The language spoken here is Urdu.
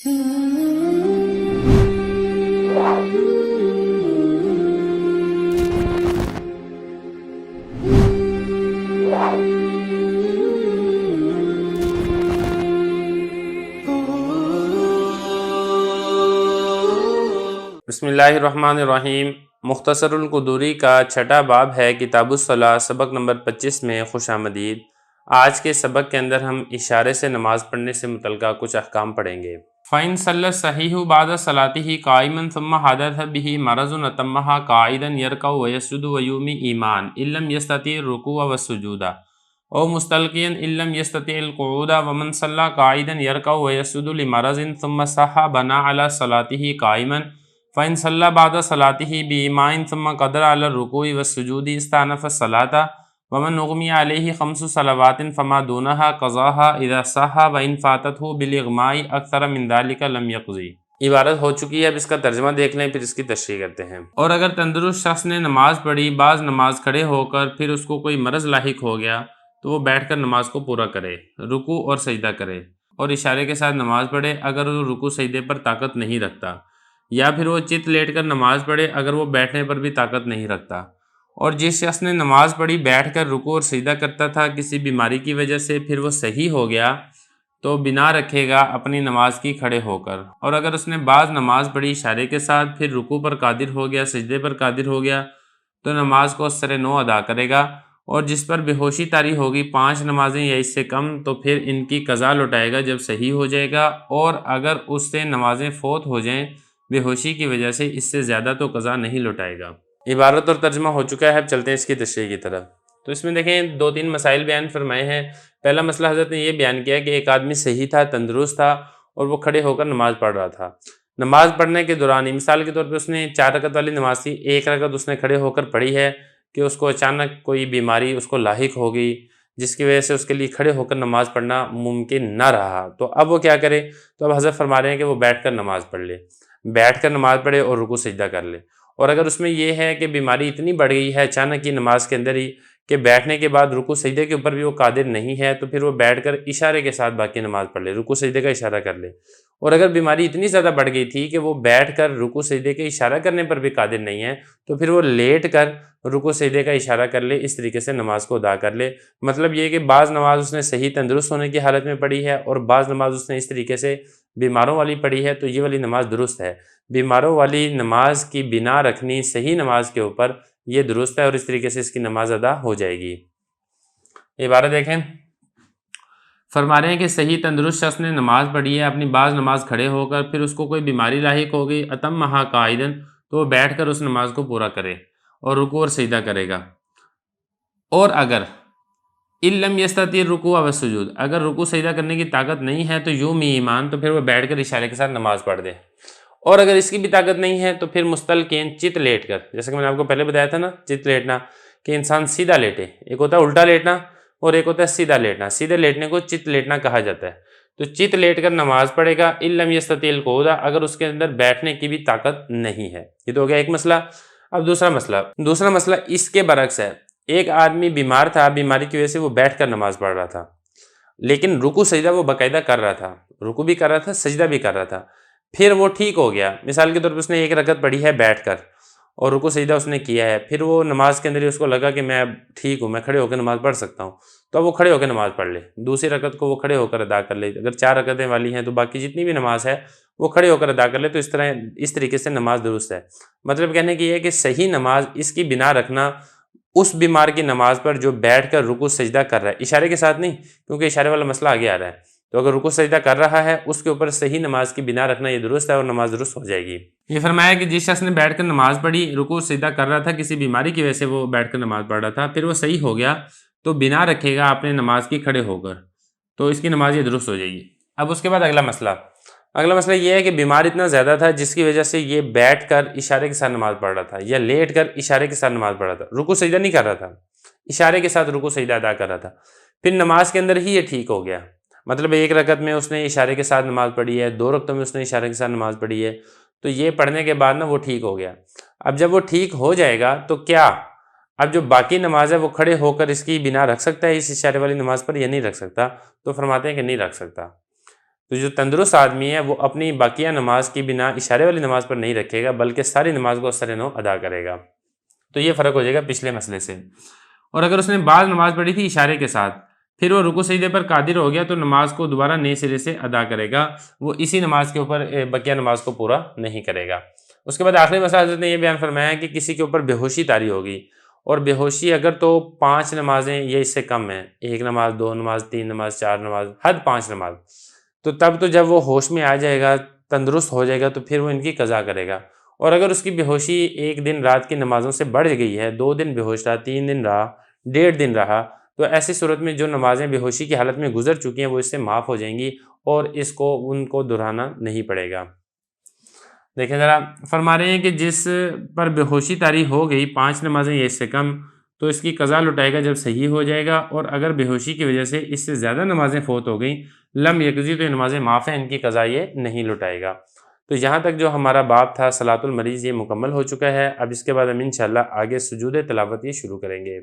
بسم اللہ الرحمن الرحیم۔ مختصر القدوری کا چھٹا باب ہے کتاب الصلاۃ، سبق نمبر 25 میں خوش آمدید۔ آج کے سبق کے اندر ہم اشارے سے نماز پڑھنے سے متعلقہ کچھ احکام پڑھیں گے۔ فَإِن صَلَّى الصَّحِيحُ بَعْدَ صَلَاتِهِ قَائِمًا ثُمَّ حَدَثَ بِهِ مَرَضٌ أَتَمَّهَا قَاعِدًا يَرْكَعُ وَيَسْجُدُ وَيُؤْمِنُ إِيمَانًا إِن لَّمْ يَسْتَطِعْ الرُّكُوعَ وَالسُّجُودَ أَوْ مُسْتَلْقِيًا إِن لَّمْ يَسْتَطِعْ الْقُعُودَ وَمَنْ صَلَّى قَاعِدًا يَرْكَعُ وَيَسْجُدُ لِمَرَضٍ ثُمَّ صَحَّ بَنَى عَلَى صَلَاتِهِ قَائِمًا فَإِن صَلَّى بَعْدَ صَلَاتِهِ بِإِيمَانٍ ثُمَّ قَدَرَ عَلَى الرُّكُوعِ وَالسُّجُودِ اسْتَأْنَفَ الصَّلَاةَ وَمَنْ أُغْمِيَ عَلَيْهِ 5 صلوات فما دونها قضاها اذا صح وإن فاتته بالإغماء أكثر من ذلك لم يقضي۔ عبارت ہو چکی ہے، اب اس کا ترجمہ دیکھ لیں پھر اس کی تشریح کرتے ہیں۔ اور اگر تندرست شخص نے نماز پڑھی، بعض نماز کھڑے ہو کر، پھر اس کو کوئی مرض لاحق ہو گیا تو وہ بیٹھ کر نماز کو پورا کرے، رکوع اور سجدہ کرے اور اشارے کے ساتھ نماز پڑھے اگر وہ رکوع سجدے پر طاقت نہیں رکھتا، یا پھر وہ چت لیٹ کر نماز پڑھے اگر وہ بیٹھنے پر بھی طاقت نہیں رکھتا۔ اور جس شخص نے نماز پڑھی بیٹھ کر رکوع اور سجدہ کرتا تھا، کسی بیماری کی وجہ سے پھر وہ صحیح ہو گیا تو بنا رکھے گا اپنی نماز کی کھڑے ہو کر۔ اور اگر اس نے بعض نماز پڑھی اشارے کے ساتھ، پھر رکوع پر قادر ہو گیا، سجدے پر قادر ہو گیا تو نماز کو اثر نو ادا کرے گا۔ اور جس پر بے ہوشی طاری ہوگی 5 نمازیں یا اس سے کم، تو پھر ان کی قضا لوٹائے گا جب صحیح ہو جائے گا، اور اگر اس سے نمازیں فوت ہو جائیں بے ہوشی کی وجہ سے اس سے زیادہ تو قضا نہیں لوٹائے گا۔ عبارت اور ترجمہ ہو چکا ہے، اب چلتے ہیں اس کی تشریح کی طرف۔ تو اس میں دیکھیں 2-3 مسائل بیان فرمائے ہیں۔ پہلا مسئلہ حضرت نے یہ بیان کیا کہ ایک آدمی صحیح تھا، تندرست تھا اور وہ کھڑے ہو کر نماز پڑھ رہا تھا۔ نماز پڑھنے کے دوران مثال کے طور پہ اس نے 4 رکعت والی نماز تھی، 1 رکعت اس نے کھڑے ہو کر پڑھی ہے کہ اس کو اچانک کوئی بیماری اس کو لاحق ہو گئی جس کی وجہ سے اس کے لیے کھڑے ہو کر نماز پڑھنا ممکن نہ رہا، تو اب وہ کیا کرے؟ تو اب حضرت فرما رہے ہیں کہ وہ بیٹھ کر نماز پڑھ لے، بیٹھ کر نماز پڑھے اور رکوع سجدہ کر لے۔ اور اگر اس میں یہ ہے کہ بیماری اتنی بڑھ گئی ہے اچانک ہی نماز کے اندر ہی کہ بیٹھنے کے بعد رکوع سجدے کے اوپر بھی وہ قادر نہیں ہے، تو پھر وہ بیٹھ کر اشارے کے ساتھ باقی نماز پڑھ لے، رکوع سجدے کا اشارہ کر لے۔ اور اگر بیماری اتنی زیادہ بڑھ گئی تھی کہ وہ بیٹھ کر رکوع سجدے کے اشارہ کرنے پر بھی قادر نہیں ہے، تو پھر وہ لیٹ کر رکوع سجدے کا اشارہ کر لے، اس طریقے سے نماز کو ادا کر لے۔ مطلب یہ کہ بعض نماز اس نے صحیح تندرست ہونے کی حالت میں پڑھی ہے اور بعض نماز اس نے اس طریقے سے بیماروں والی پڑھی ہے، تو یہ والی نماز درست ہے۔ بیماروں والی نماز کی بنا رکھنی صحیح نماز کے اوپر یہ درست ہے، اور اس طریقے سے اس کی نماز ادا ہو جائے گی۔ عبارت دیکھیں، فرما رہے ہیں کہ صحیح تندرست شخص نے نماز پڑھی ہے، اپنی بعض نماز کھڑے ہو کر، پھر اس کو کوئی بیماری لاحق ہو گئی، اتمھا قاعدًا، تو وہ بیٹھ کر اس نماز کو پورا کرے اور رکوع اور سجدہ کرے گا۔ اور اگر ان لم یستطع الرکوع والسجود، اگر رکوع سجدہ کرنے کی طاقت نہیں ہے تو یوم ایمان، تو پھر وہ بیٹھ کر اشارے کے ساتھ نماز پڑھ دے۔ اور اگر اس کی بھی طاقت نہیں ہے تو پھر مستلقین، چت لیٹ کر، جیسا کہ میں نے آپ کو پہلے بتایا تھا نا، چت لیٹنا کہ انسان سیدھا لیٹے، ایک ہوتا ہے الٹا لیٹنا اور ایک ہوتا ہے سیدھا لیٹنا۔ سیدھے لیٹنے کو چت لیٹنا کہا جاتا ہے۔ تو چت لیٹ کر نماز پڑھے گا، ان لم یستطع القعود، اگر اس کے اندر بیٹھنے کی بھی طاقت نہیں ہے۔ یہ تو ہو گیا ایک مسئلہ۔ اب دوسرا مسئلہ اس کے برعکس ہے۔ ایک آدمی بیمار تھا، بیماری کی وجہ سے وہ بیٹھ کر نماز پڑھ رہا تھا، لیکن رکوع سجدہ وہ باقاعدہ کر رہا تھا، رکوع بھی کر رہا تھا، سجدہ بھی کر رہا تھا۔ پھر وہ ٹھیک ہو گیا، مثال کے طور پر اس نے 1 رکعت پڑھی ہے بیٹھ کر اور رکوع سجدہ اس نے کیا ہے، پھر وہ نماز کے اندر ہی اس کو لگا کہ میں اب ٹھیک ہوں، میں کھڑے ہو کے نماز پڑھ سکتا ہوں، تو اب وہ کھڑے ہو کے نماز پڑھ لے، دوسری رکعت کو وہ کھڑے ہو کر ادا کر لے۔ اگر 4 رکعتیں والی ہیں تو باقی جتنی بھی نماز ہے وہ کھڑے ہو کر ادا کر لے، تو اس طریقے سے نماز درست ہے۔ مطلب کہنے کی یہ ہے کہ صحیح نماز اس کی بنا رکھنا اس بیمار کی نماز پر جو بیٹھ کر رکوع سجدہ کر رہا ہے، اشارے کے ساتھ نہیں، کیونکہ اشارے والا مسئلہ آگے آ رہا ہے۔ تو اگر رکوع سجدہ کر رہا ہے اس کے اوپر صحیح نماز کی بنا رکھنا یہ درست ہے اور نماز درست ہو جائے گی۔ یہ فرمایا کہ جس شخص نے بیٹھ کر نماز پڑھی، رکوع سجدہ کر رہا تھا، کسی بیماری کی وجہ سے وہ بیٹھ کر نماز پڑھ رہا تھا، پھر وہ صحیح ہو گیا تو بنا رکھے گا اپنے نماز کی کھڑے ہو کر، تو اس کی نماز یہ درست ہو جائے گی۔ اب اس کے بعد اگلا مسئلہ یہ ہے کہ بیمار اتنا زیادہ تھا جس کی وجہ سے یہ بیٹھ کر اشارے کے ساتھ نماز پڑھ رہا تھا یا لیٹ کر اشارے کے ساتھ نماز پڑھ رہا تھا، رکوع سجدہ نہیں کر رہا تھا، اشارے کے ساتھ رکوع سجدہ ادا کر رہا تھا، پھر نماز کے اندر ہی یہ ٹھیک ہو گیا۔ مطلب 1 رکعت میں اس نے اشارے کے ساتھ نماز پڑھی ہے، 2 رکعتوں میں اس نے اشارے کے ساتھ نماز پڑھی ہے، تو یہ پڑھنے کے بعد نا وہ ٹھیک ہو گیا۔ اب جب وہ ٹھیک ہو جائے گا تو کیا اب جو باقی نماز ہے وہ کھڑے ہو کر اس کی بنا رکھ سکتا ہے اس اشارے والی نماز پر یا نہیں رکھ سکتا؟ تو فرماتے ہیں کہ نہیں رکھ سکتا۔ تو جو تندرست آدمی ہے وہ اپنی باقیہ نماز کی بنا اشارے والی نماز پر نہیں رکھے گا، بلکہ ساری نماز کو سر نو ادا کرے گا۔ تو یہ فرق ہو جائے گا پچھلے مسئلے سے۔ اور اگر اس نے بعض نماز پڑھی تھی اشارے کے ساتھ، پھر وہ رکوع سجدے پر قادر ہو گیا تو نماز کو دوبارہ نئے سرے سے ادا کرے گا، وہ اسی نماز کے اوپر بقیہ نماز کو پورا نہیں کرے گا۔ اس کے بعد آخری مسئلہ حضرت نے یہ بیان فرمایا ہے کہ کسی کے اوپر بے ہوشی طاری ہوگی، اور بے ہوشی اگر تو 5 نمازیں یا اس سے کم ہیں، 1 نماز، 2 نماز، 3 نماز، 4 نماز، حد 5 نماز، تو تب تو جب وہ ہوش میں آ جائے گا، تندرست ہو جائے گا، تو پھر وہ ان کی قضا کرے گا۔ اور اگر اس کی بے ہوشی 1 دن رات کی نمازوں سے بڑھ گئی ہے، 2 دن بے ہوش رہا، 3 دن رہا، 1.5 دن رہا، تو ایسی صورت میں جو نمازیں بے ہوشی کی حالت میں گزر چکی ہیں وہ اس سے معاف ہو جائیں گی، اور ان کو دہرانا نہیں پڑے گا۔ دیکھیں ذرا، فرما رہے ہیں کہ جس پر بے ہوشی طاری ہو گئی 5 نمازیں یا اس سے کم، تو اس کی قضا لٹائے گا جب صحیح ہو جائے گا، اور اگر بے ہوشی کی وجہ سے اس سے زیادہ نمازیں فوت ہو گئیں، لم یقضی، تو یہ نمازیں معاف ہیں، ان کی قضا یہ نہیں لٹائے گا۔ تو یہاں تک جو ہمارا باب تھا صلاۃ المریض یہ مکمل ہو چکا ہے۔ اب اس کے بعد ہم انشاءاللہ آگے سجود تلاوت یہ شروع کریں گے۔